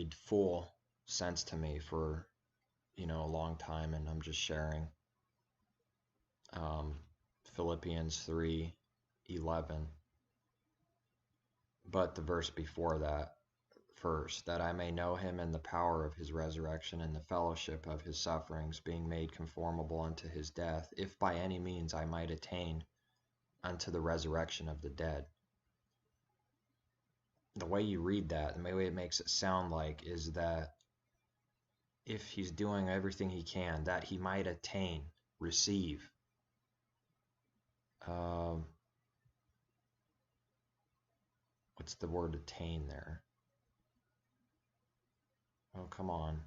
made full sense to me for, a long time, and I'm just sharing. Philippians 3:11. But the verse before that, first, that I may know him and the power of his resurrection and the fellowship of his sufferings, being made conformable unto his death, if by any means I might attain unto the resurrection of the dead. The way you read that, the way it makes it sound like, is that if he's doing everything he can, that he might attain, receive. What's the word attain there? Oh, come on.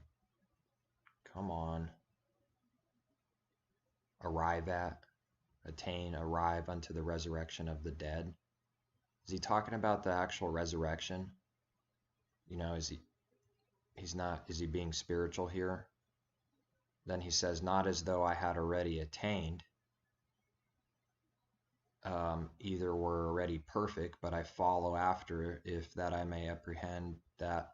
Arrive at, attain, arrive unto the resurrection of the dead. Is he talking about the actual resurrection? Is he being spiritual here? Then he says, not as though I had already attained, either were already perfect, but I follow after, if that I may apprehend that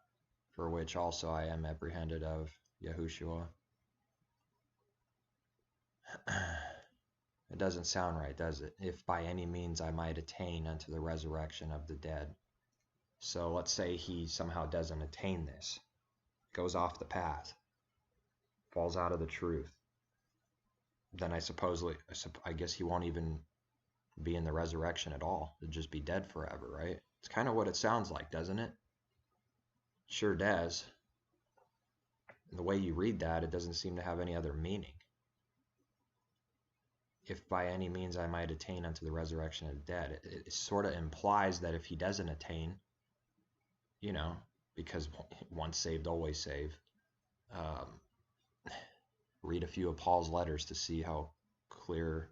for which also I am apprehended of Yahushua. It doesn't sound right, does it? If by any means I might attain unto the resurrection of the dead. So let's say he somehow doesn't attain this, goes off the path, falls out of the truth. Then I guess he won't even be in the resurrection at all. He'll just be dead forever, right? It's kind of what it sounds like, doesn't it? Sure does. And the way you read that, it doesn't seem to have any other meaning. If by any means I might attain unto the resurrection of the dead, it sort of implies that if he doesn't attain, because once saved, always saved. Read a few of Paul's letters to see how clear,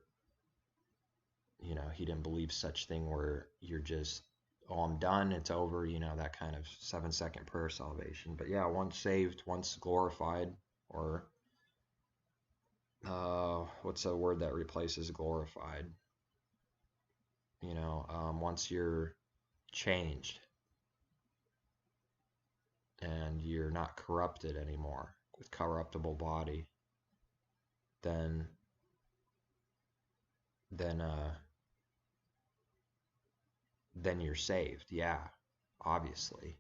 he didn't believe such thing where you're just, oh, I'm done, it's over, that kind of 7-second prayer salvation. But yeah, once saved, once glorified, or what's a word that replaces glorified? Once you're changed and you're not corrupted anymore with corruptible body, then you're saved. Yeah, obviously.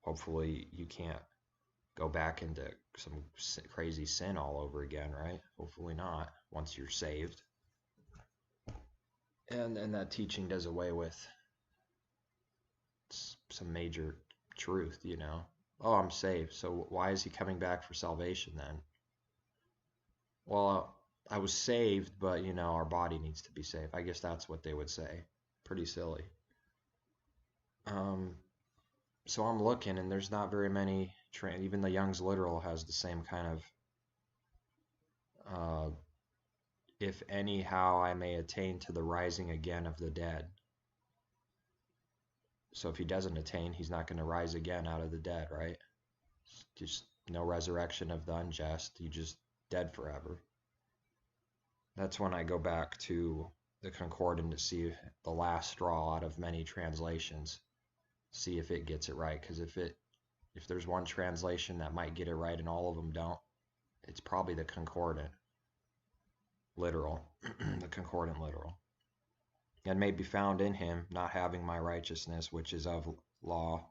Hopefully you can't go back into some crazy sin all over again, right? Hopefully not, once you're saved. And that teaching does away with some major truth, Oh, I'm saved, so why is he coming back for salvation then? Well, I was saved, but, our body needs to be saved. I guess that's what they would say. Pretty silly. So I'm looking, and there's not very many, even the Young's Literal has the same kind of, if anyhow I may attain to the rising again of the dead. So if he doesn't attain, he's not going to rise again out of the dead, right? Just no resurrection of the unjust. He's just dead forever. That's when I go back to the Concordant to see the last straw out of many translations. See if it gets it right, because if there's one translation that might get it right and all of them don't, it's probably the Concordant literal, the Concordant literal. And may be found in him, not having my righteousness, which is of law.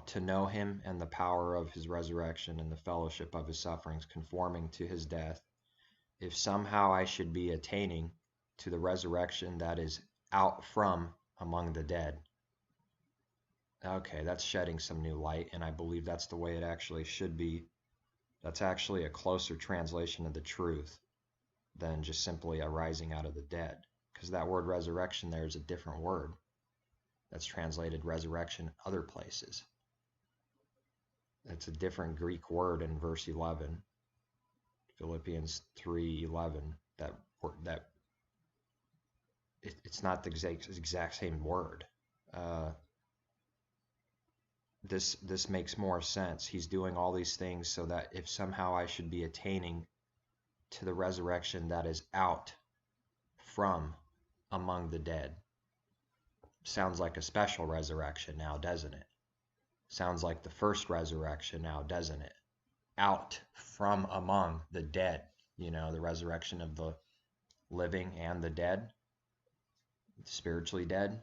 To know him and the power of his resurrection and the fellowship of his sufferings, conforming to his death, if somehow I should be attaining to the resurrection that is out from among the dead. Okay, that's shedding some new light, and I believe that's the way it actually should be. That's actually a closer translation of the truth than just simply a rising out of the dead, because that word resurrection there is a different word that's translated resurrection other places. It's a different Greek word in verse 11, Philippians 3:11. It's not the exact same word. This makes more sense. He's doing all these things so that if somehow I should be attaining to the resurrection that is out from among the dead. sounds like a special resurrection now, doesn't it? Sounds like the first resurrection now, doesn't it? Out from among the dead, the resurrection of the living and the dead, spiritually dead.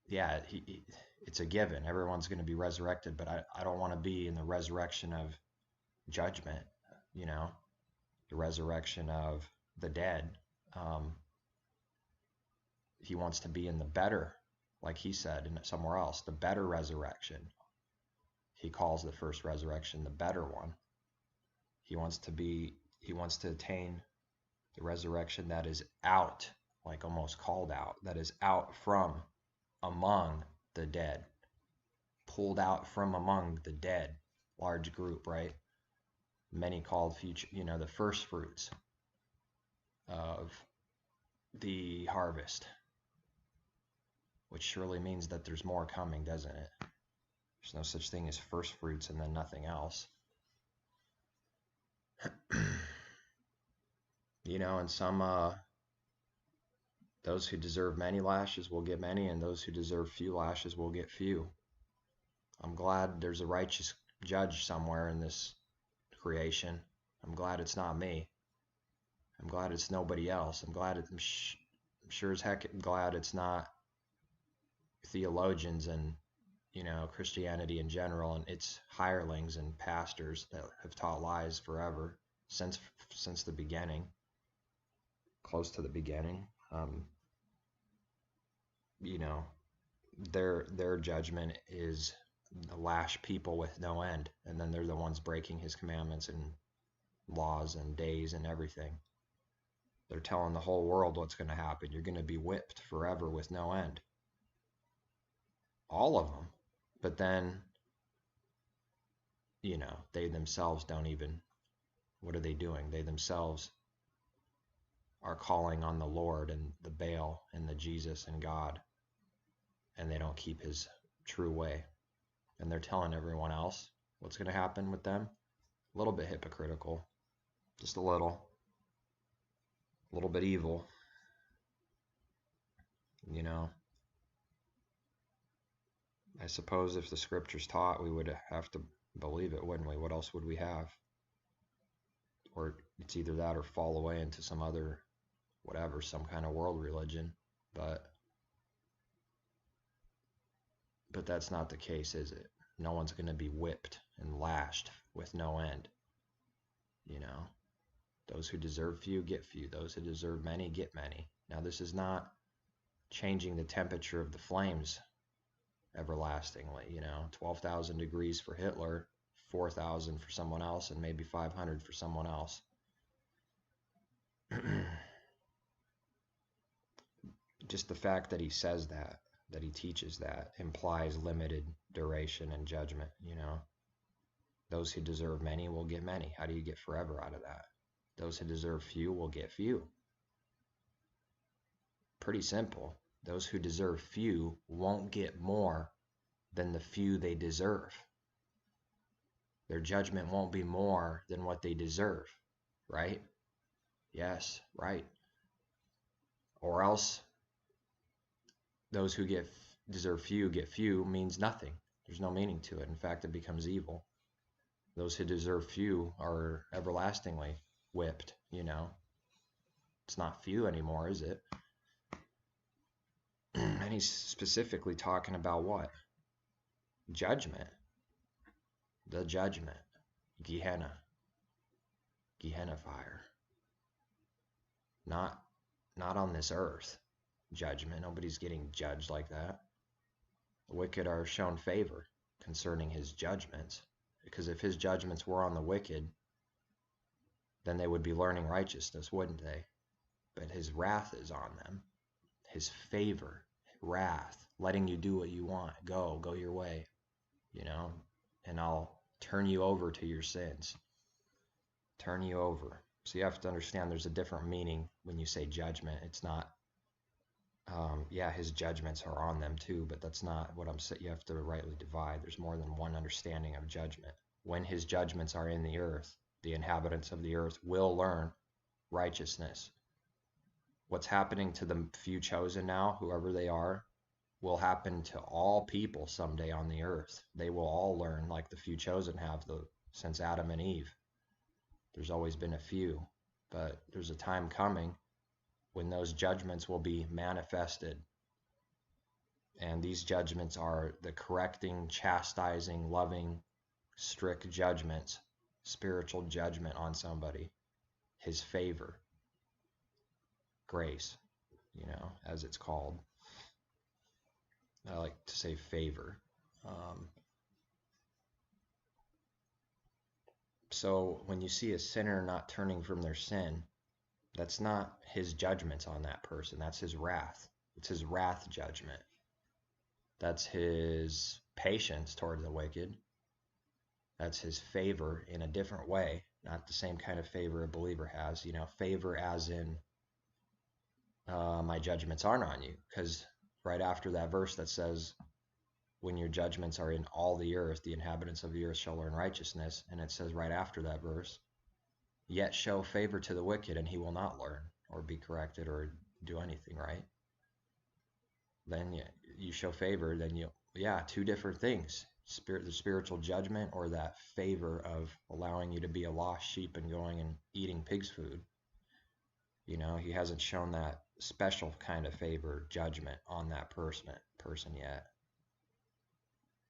Yeah, it's a given. Everyone's going to be resurrected, but I don't want to be in the resurrection of judgment, the resurrection of the dead. He wants to be in the better, like he said in somewhere else, the better resurrection. He calls the first resurrection the better one. He wants to attain the resurrection that is out, like almost called out, that is out from among the dead, pulled out from among the dead, large group, right? Many called future, the first fruits of the harvest, which surely means that there's more coming, doesn't it? There's no such thing as first fruits and then nothing else. And some, those who deserve many lashes will get many, and those who deserve few lashes will get few. I'm glad there's a righteous judge somewhere in this creation. I'm glad it's not me. I'm glad it's nobody else. I'm sure as heck glad it's not theologians and Christianity in general and its hirelings and pastors that have taught lies forever since the beginning, close to the beginning. Their judgment is to lash people with no end, and then they're the ones breaking his commandments and laws and days and everything. They're telling the whole world what's going to happen. You're going to be whipped forever with no end. All of them. But then, they themselves don't even, what are they doing? They themselves are calling on the Lord and the Baal and the Jesus and God, and they don't keep his true way. And they're telling everyone else what's going to happen with them. A little bit hypocritical. Just a little bit evil. I suppose if the scriptures taught, we would have to believe it, wouldn't we? What else would we have? Or it's either that or fall away into some other, whatever, some kind of world religion. But that's not the case, is it? No one's going to be whipped and lashed with no end. Those who deserve few get few. Those who deserve many get many. Now, this is not changing the temperature of the flames everlastingly. 12,000 degrees for Hitler, 4,000 for someone else, and maybe 500 for someone else. Just the fact that he says that he teaches that, implies limited duration and judgment. Those who deserve many will get many. How do you get forever out of that? Those who deserve few will get few. Pretty simple. Those who deserve few won't get more than the few they deserve. Their judgment won't be more than what they deserve, right? Yes, right. Or else those who deserve few get few means nothing. There's no meaning to it. In fact, it becomes evil. Those who deserve few are everlastingly whipped, It's not few anymore, is it? And he's specifically talking about what? Judgment. The judgment. Gehenna fire. Not on this earth. Judgment. Nobody's getting judged like that. The wicked are shown favor concerning his judgments, because if his judgments were on the wicked, then they would be learning righteousness, wouldn't they? But his wrath is on them. His favor, wrath, letting you do what you want. Go your way, and I'll turn you over to your sins. Turn you over. So you have to understand there's a different meaning when you say judgment. It's not, his judgments are on them too, but that's not what I'm saying. You have to rightly divide. There's more than one understanding of judgment. When his judgments are in the earth, the inhabitants of the earth will learn righteousness. what's happening to the few chosen now, whoever they are, will happen to all people someday on the earth. They will all learn like the few chosen have since Adam and Eve. There's always been a few, but there's a time coming when those judgments will be manifested. And these judgments are the correcting, chastising, loving, strict judgments, spiritual judgment on somebody, his favor, grace, as it's called. I like to say favor. So when you see a sinner not turning from their sin, that's not his judgments on that person. That's his wrath. It's his wrath judgment. That's his patience toward the wicked. That's his favor in a different way, not the same kind of favor a believer has. Favor as in my judgments aren't on you. Because right after that verse that says, when your judgments are in all the earth, the inhabitants of the earth shall learn righteousness. And it says right after that verse, yet show favor to the wicked, and he will not learn or be corrected or do anything right. Then you show favor, then two different things. The spiritual judgment, or that favor of allowing you to be a lost sheep and going and eating pig's food. He hasn't shown that special kind of favor judgment on that person yet.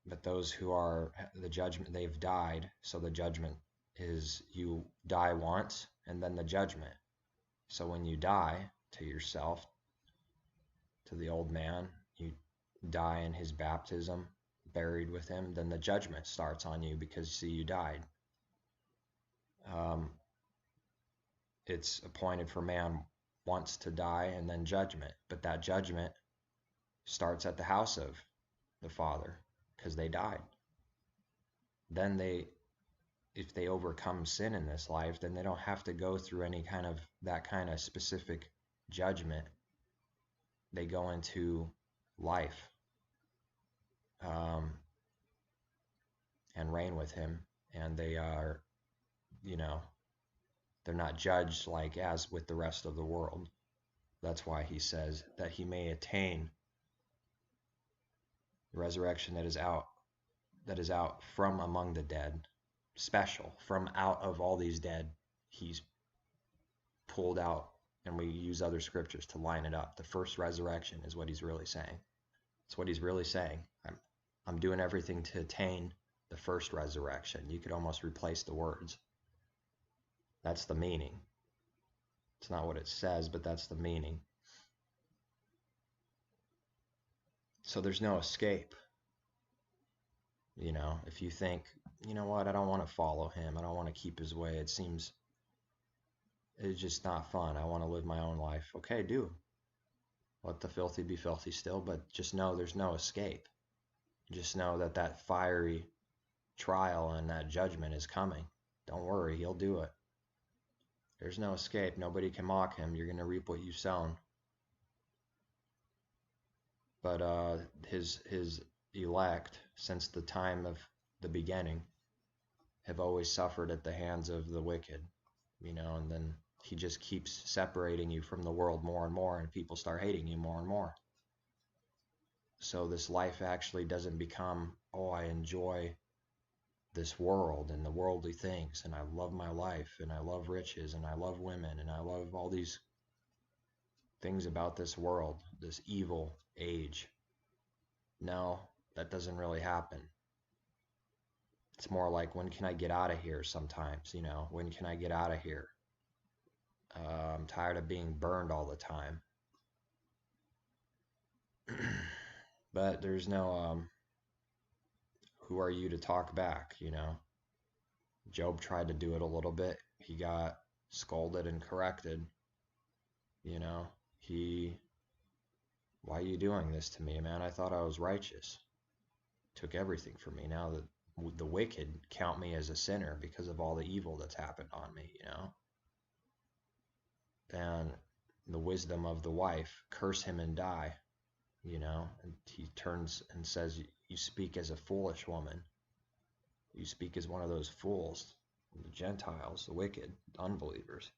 But those who are the judgment, they've died. So the judgment is you die once and then the judgment. So when you die to yourself, to the old man, you die in his baptism, buried with him, then the judgment starts on you because, see, you died. It's appointed for man once to die and then judgment. But that judgment starts at the house of the Father because they died. Then if they overcome sin in this life, then they don't have to go through that kind of specific judgment. They go into life and reign with him, and they are, they're not judged like as with the rest of the world. That's why he says that he may attain the resurrection that is out from among the dead, special, from out of all these dead, he's pulled out, and we use other scriptures to line it up. The first resurrection is what he's really saying. It's what he's really saying. I'm doing everything to attain the first resurrection. You could almost replace the words. That's the meaning. It's not what it says, but that's the meaning. So there's no escape. If you think, I don't want to follow him, I don't want to keep his way, it's just not fun, I want to live my own life. Okay, do. Let the filthy be filthy still, but just know there's no escape. Just know that fiery trial and that judgment is coming. Don't worry, he'll do it. There's no escape. Nobody can mock him. You're going to reap what you've sown. But his elect, since the time of the beginning, have always suffered at the hands of the wicked, and then he just keeps separating you from the world more and more, and people start hating you more and more. So this life actually doesn't become, I enjoy this world and the worldly things, and I love my life, and I love riches, and I love women, and I love all these things about this world, this evil age. No, that doesn't really happen. It's more like, when can I get out of here sometimes, when can I get out of here? I'm tired of being burned all the time. But there's no, who are you to talk back, Job tried to do it a little bit. He got scolded and corrected. Why are you doing this to me, man? I thought I was righteous. Took everything from me. Now the wicked count me as a sinner because of all the evil that's happened on me, And the wisdom of the wife, curse him and die, And he turns and says, you speak as a foolish woman. You speak as one of those fools, the Gentiles, the wicked, the unbelievers.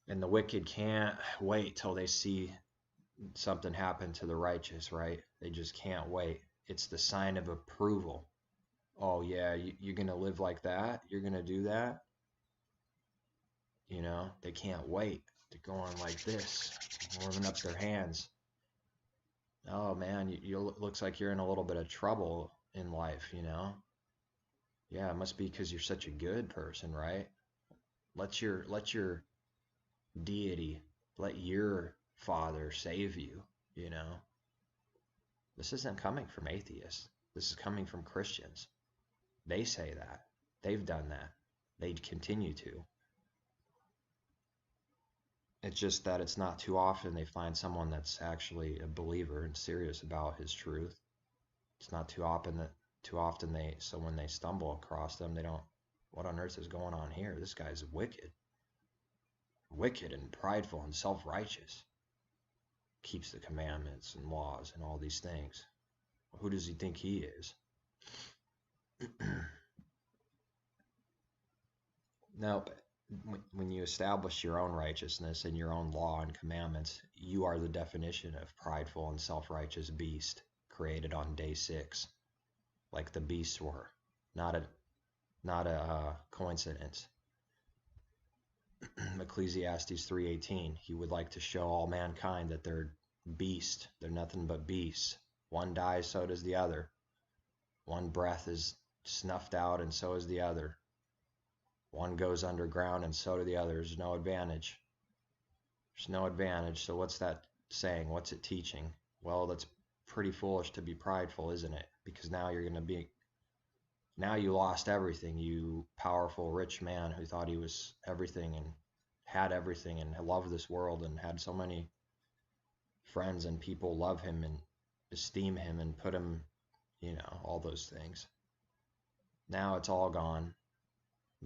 And the wicked can't wait till they see something happen to the righteous, right? They just can't wait. It's the sign of approval. Oh, yeah, you're going to live like that? You're going to do that? You know, they can't wait. They're going like this, warming up their hands. Oh, man, you looks like you're in a little bit of trouble in life, you know? Yeah, it must be because you're such a good person, right? Let your deity, let your father save you, you know? This isn't coming from atheists. This is coming from Christians. They say that. They've done that. They'd continue to. It's just that it's not too often they find someone that's actually a believer and serious about his truth. It's not too often so when they stumble across them, they don't, what on earth is going on here? This guy's wicked. Wicked and prideful and self-righteous. Keeps the commandments and laws and all these things. Who does he think he is? Nope. When you establish your own righteousness and your own law and commandments, you are the definition of prideful and self-righteous beast created on day 6, like the beasts were. Not a coincidence. Ecclesiastes 3:18. He would like to show all mankind that they're beasts. They're nothing but beasts. One dies, so does the other. One breath is snuffed out, and so is the other. One goes underground, and so do the others. There's no advantage. There's no advantage. So what's that saying? What's it teaching? Well, that's pretty foolish to be prideful, isn't it? Because now you lost everything. You powerful, rich man who thought he was everything and had everything and loved this world and had so many friends and people love him and esteem him and put him, all those things. Now it's all gone.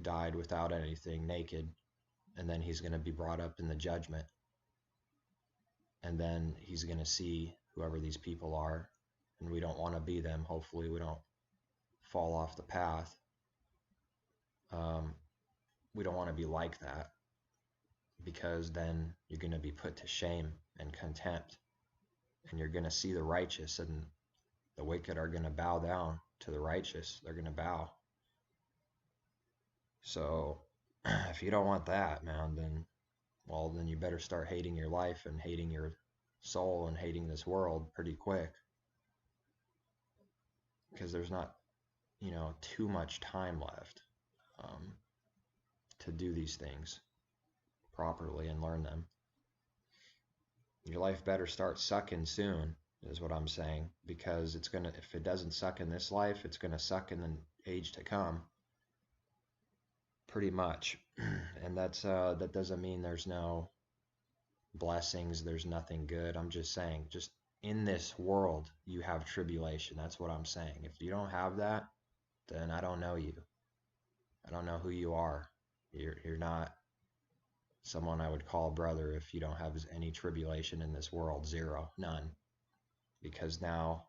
Died without anything, naked, and then he's going to be brought up in the judgment, and then he's going to see whoever these people are, and we don't want to be them. Hopefully we don't fall off the path. We don't want to be like that, because then you're going to be put to shame and contempt, and you're going to see the righteous, and the wicked are going to bow down to the righteous. They're going to bow. So if you don't want that, man, then you better start hating your life and hating your soul and hating this world pretty quick, because there's not, too much time left to do these things properly and learn them. Your life better start sucking soon, is what I'm saying, because if it doesn't suck in this life, it's gonna suck in the age to come. Pretty much. And that doesn't mean there's no blessings, there's nothing good. I'm just saying, just in this world, you have tribulation. That's what I'm saying. If you don't have that, then I don't know you. I don't know who you are. You're not someone I would call brother if you don't have any tribulation in this world. Zero. None. Because now,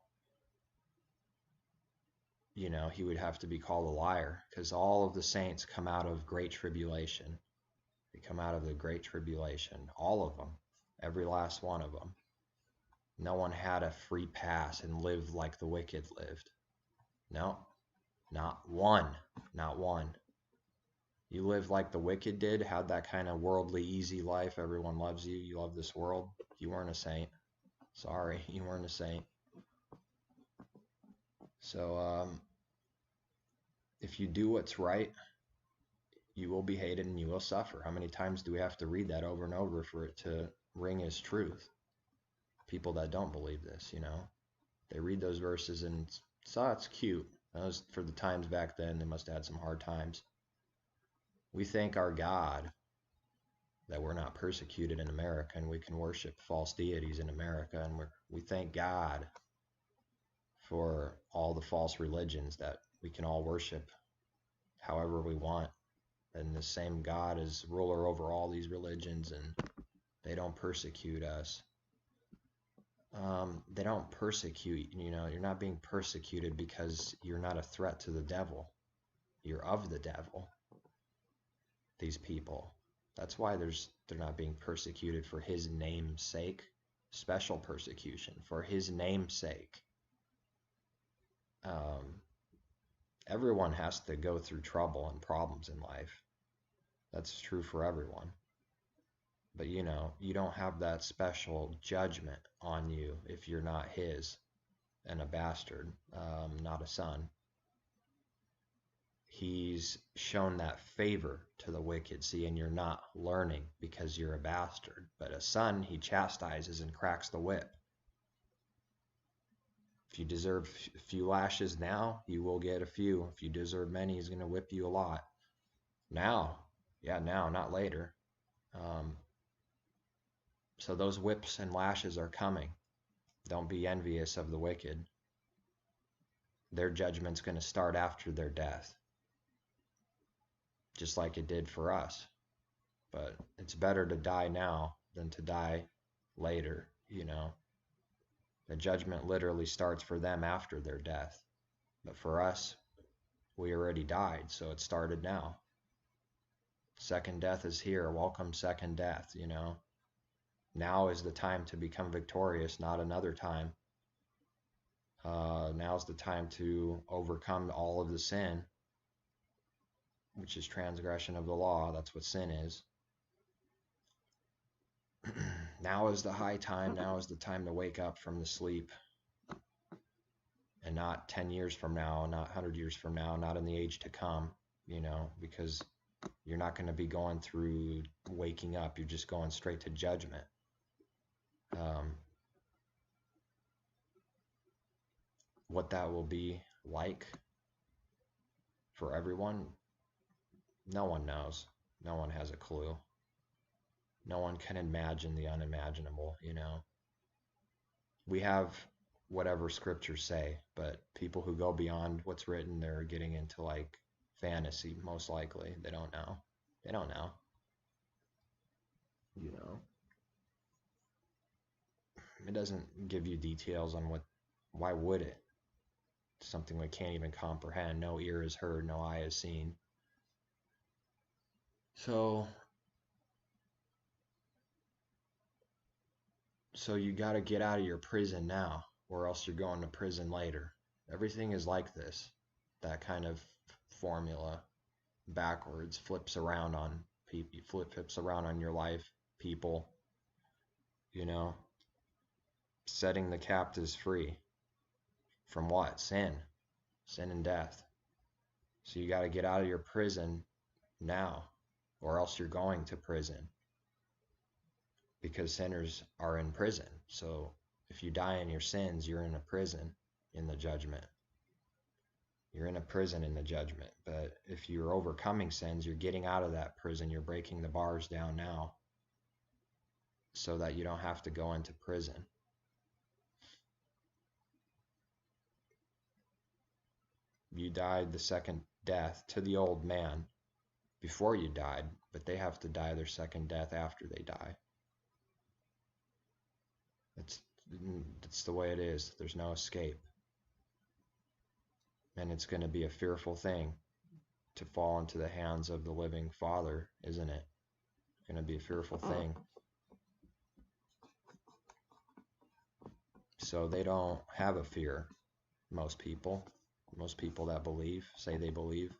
he would have to be called a liar, because all of the saints come out of great tribulation. They come out of the great tribulation. All of them. Every last one of them. No one had a free pass and lived like the wicked lived. No. Not one. Not one. You lived like the wicked did, had that kind of worldly, easy life. Everyone loves you. You love this world. You weren't a saint. Sorry, you weren't a saint. So, if you do what's right, you will be hated and you will suffer. How many times do we have to read that over and over for it to ring as truth? People that don't believe this, they read those verses and it's cute. That was for the times back then. They must have had some hard times. We thank our God that we're not persecuted in America and we can worship false deities in America, and we thank God for all the false religions that we can all worship however we want, and the same God is ruler over all these religions, and they don't persecute us. They don't persecute, you're not being persecuted because you're not a threat to the devil. You're of the devil. These people, That's why they're not being persecuted for his name's sake. Special persecution for his name's sake. Everyone has to go through trouble and problems in life. That's true for everyone. But you don't have that special judgment on you if you're not his and a bastard, not a son. He's shown that favor to the wicked. See, and you're not learning because you're a bastard. But a son, he chastises and cracks the whip. If you deserve a few lashes now, you will get a few. If you deserve many, he's going to whip you a lot. Now, not later. So those whips and lashes are coming. Don't be envious of the wicked. Their judgment's going to start after their death, just like it did for us. But it's better to die now than to die later, The judgment literally starts for them after their death. But for us, we already died, so it started now. Second death is here. Welcome second death, Now is the time to become victorious, not another time. Now's the time to overcome all of the sin, which is transgression of the law. That's what sin is. Now is the high time. Now is the time to wake up from the sleep. And not 10 years from now, not 100 years from now, not in the age to come, because you're not going to be going through waking up. You're just going straight to judgment. What that will be like for everyone, no one knows. No one has a clue. No one can imagine the unimaginable, We have whatever scriptures say, but people who go beyond what's written, they're getting into like fantasy, most likely. They don't know. It doesn't give you details on why would it? Something we can't even comprehend. No ear has heard, no eye has seen. So you got to get out of your prison now, or else you're going to prison later. Everything is like this. That kind of formula backwards flips around on people, flips around on your life, people, setting the captives free from what? Sin and death. So you got to get out of your prison now, or else you're going to prison, because sinners are in prison. So if you die in your sins, you're in a prison in the judgment. You're in a prison in the judgment. But if you're overcoming sins, you're getting out of that prison. You're breaking the bars down now so that you don't have to go into prison. You died the second death to the old man before you died, but they have to die their second death after they die. It's the way it is. There's no escape. And it's going to be a fearful thing to fall into the hands of the living Father, isn't it? It's going to be a fearful thing. So they don't have a fear, most people. Most people that believe, say they believe,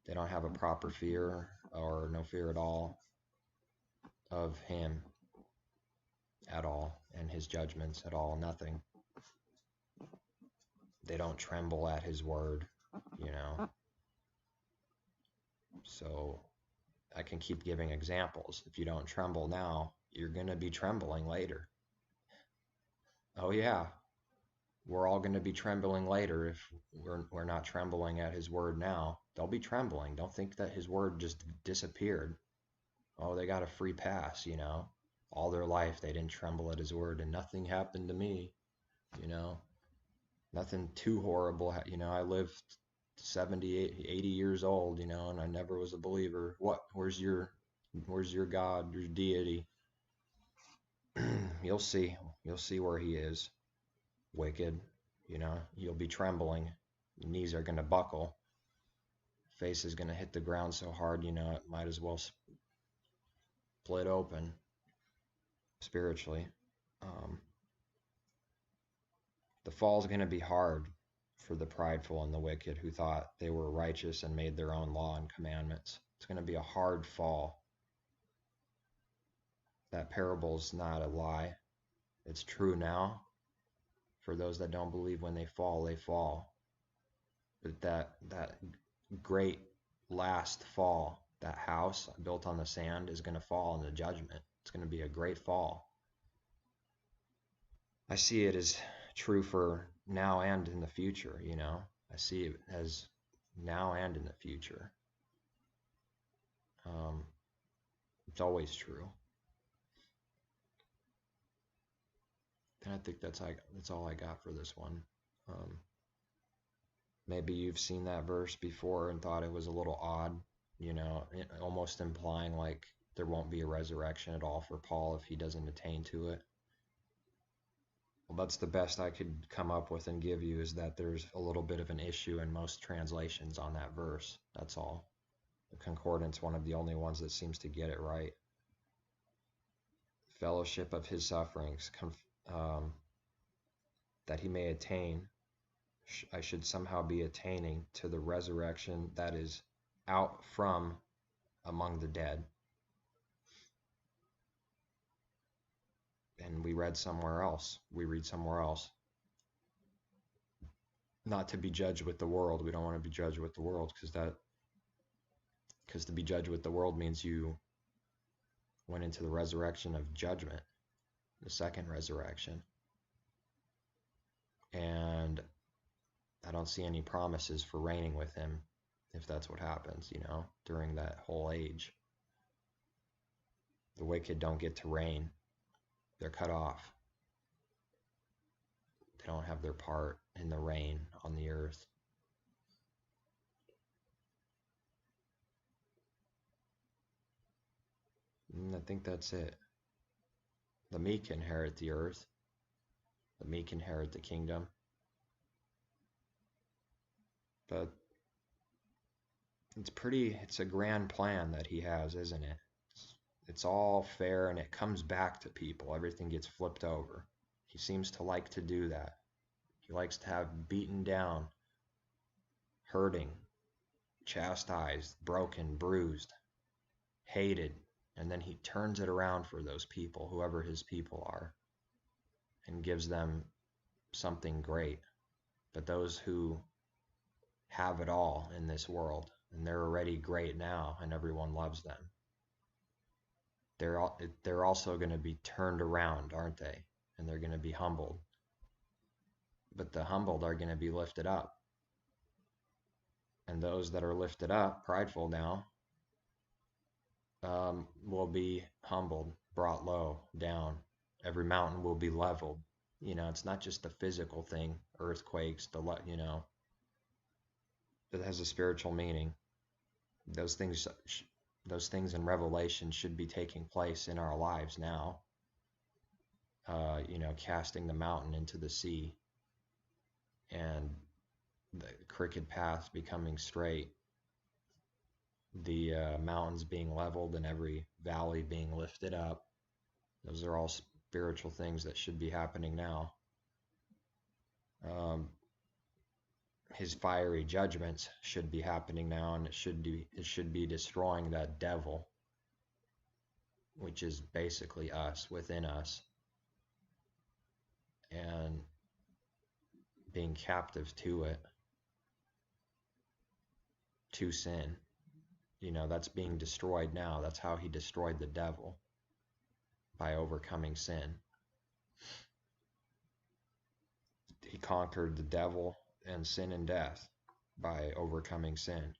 they don't have a proper fear or no fear at all of him at all, and his judgments at all, nothing. They don't tremble at his word, So I can keep giving examples. If you don't tremble now, you're going to be trembling later. Oh yeah, we're all going to be trembling later if we're not trembling at his word now. They'll be trembling. Don't think that his word just disappeared. Oh, they got a free pass, All their life they didn't tremble at his word and nothing happened to me, Nothing too horrible. I lived 70, 80 years old, and I never was a believer. What? Where's your God, your deity? You'll see where he is. Wicked, you'll be trembling. Your knees are going to buckle. Face is going to hit the ground so hard, it might as well split open spiritually. The fall is going to be hard for the prideful and the wicked who thought they were righteous and made their own law and commandments. It's going to be a hard fall. That parable's not a lie. It's true now. For those that don't believe, when they fall, they fall. But that great last fall, that house built on the sand, is going to fall in the judgment. It's going to be a great fall. I see it as true for now and in the future, you know. I see it as now and in the future. It's always true. And I think that's all I got for this one. Maybe you've seen that verse before and thought it was a little odd, you know, almost implying like there won't be a resurrection at all for Paul if he doesn't attain to it. Well, that's the best I could come up with and give you, is that there's a little bit of an issue in most translations on that verse. That's all. The Concordance, one of the only ones that seems to get it right. Fellowship of his sufferings, that he may attain. I should somehow be attaining to the resurrection that is out from among the dead. And we read somewhere else. We read somewhere else. Not to be judged with the world. We don't want to be judged with the world, because to be judged with the world means you went into the resurrection of judgment, the second resurrection. And I don't see any promises for reigning with him if that's what happens, you know, during that whole age. The wicked don't get to reign. They're cut off. They don't have their part in the reign on the earth. And I think that's it. The meek inherit the earth. The meek inherit the kingdom. But it's a grand plan that he has, isn't it? It's all fair, and it comes back to people. Everything gets flipped over. He seems to like to do that. He likes to have beaten down, hurting, chastised, broken, bruised, hated, and then he turns it around for those people, whoever his people are, and gives them something great. But those who have it all in this world, and they're already great now, and everyone loves them, they're also going to be turned around, aren't they? And they're going to be humbled. But the humbled are going to be lifted up. And those that are lifted up, prideful now, will be humbled, brought low, down. Every mountain will be leveled. You know, it's not just a physical thing, earthquakes, it has a spiritual meaning. Those things in Revelation should be taking place in our lives now. Casting the mountain into the sea, and the crooked paths becoming straight, the mountains being leveled and every valley being lifted up. Those are all spiritual things that should be happening now. His fiery judgments should be happening now, and it should be destroying that devil, which is basically us, within us, and being captive to it, to sin. You know, that's being destroyed now. That's how he destroyed the devil, by overcoming sin. He conquered the devil and sin and death by overcoming sin.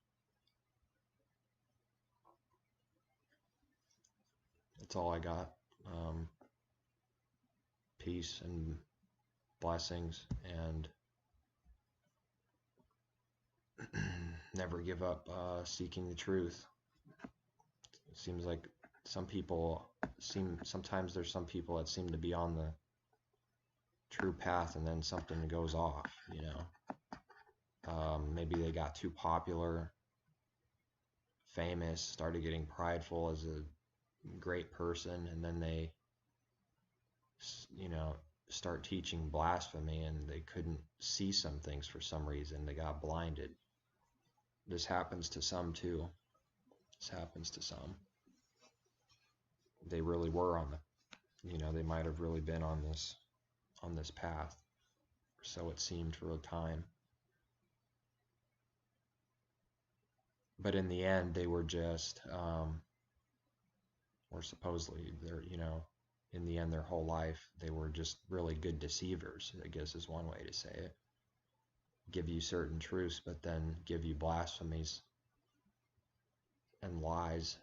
That's all I got. Peace and blessings, and never give up seeking the truth. It seems like sometimes there's some people that seem to be on the true path, and then something goes off, you know. Maybe they got too popular, famous, started getting prideful as a great person, and then they, you know, start teaching blasphemy and they couldn't see some things for some reason. They got blinded. This happens to some too. This happens to some. They really were on the, they might have really been on this path. So it seemed for a time. But in the end, they were just, or supposedly, they're, in the end, their whole life, they were just really good deceivers, I guess is one way to say it. Give you certain truths, but then give you blasphemies and lies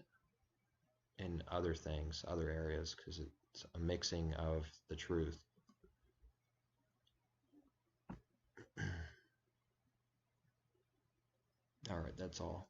in other things, other areas, because it's a mixing of the truth. All right, that's all.